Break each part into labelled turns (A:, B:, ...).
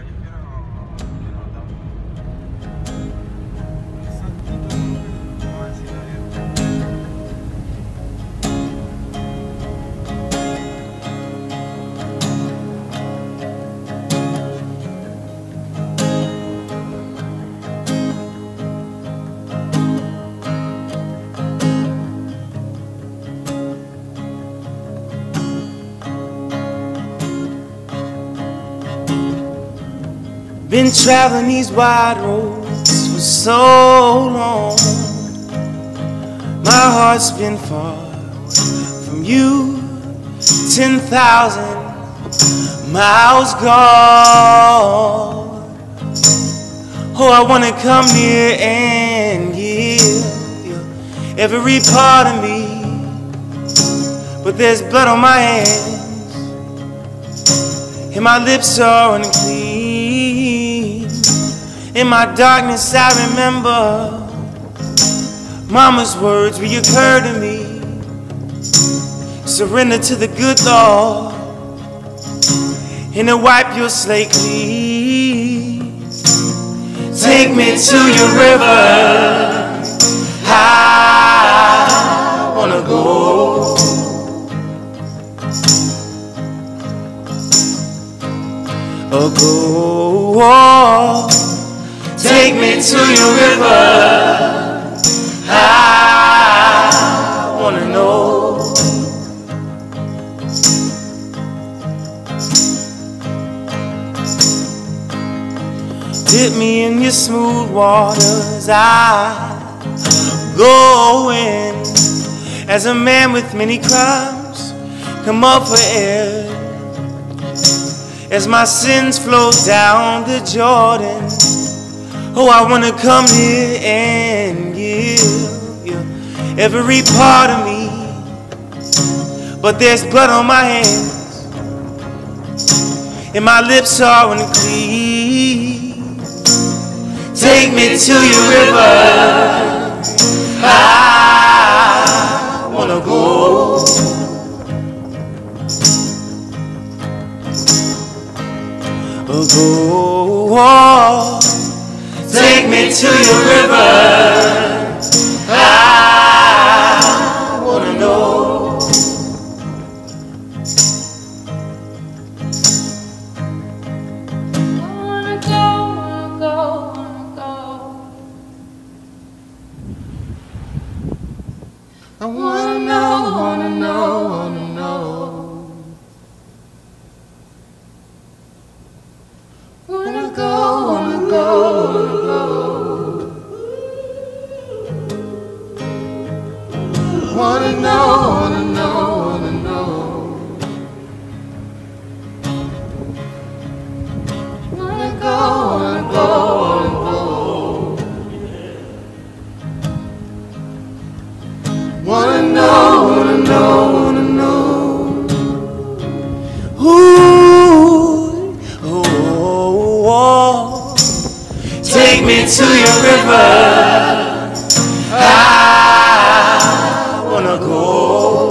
A: yo quiero todo. Exactito, vamos a decirlo bien.
B: Been traveling these wide roads for so long. My heart's been far from you, 10,000 miles gone. Oh, I wanna come near and give you every part of me, but there's blood on my hands and my lips are unclean. In my darkness I remember Mama's words reoccur to me. Surrender to the good Lord and to wipe your slate clean. Take me to your river, I wanna go. Oh, go. Take me to your river, I wanna know. Dip me in your smooth waters, I go in. As a man with many crimes, come up for air. As my sins flow down the Jordan, oh, I wanna come here and give you every part of me, but there's blood on my hands and my lips are unclean. Take me to your river, I wanna go. Oh, go. Take me to your river, I wanna know.
C: Wanna go, wanna go, wanna go.
A: I wanna know, wanna know, wanna know.
C: Wanna go, wanna go, wanna go.
A: Wanna know, wanna know, wanna know.
C: Wanna go, wanna go, wanna go.
A: Wanna know, wanna know, wanna know.
B: Ooh, oh. Take me to your river, I wanna go.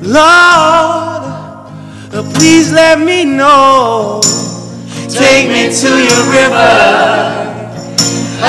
B: Lord, please let me know. Take me to your river, I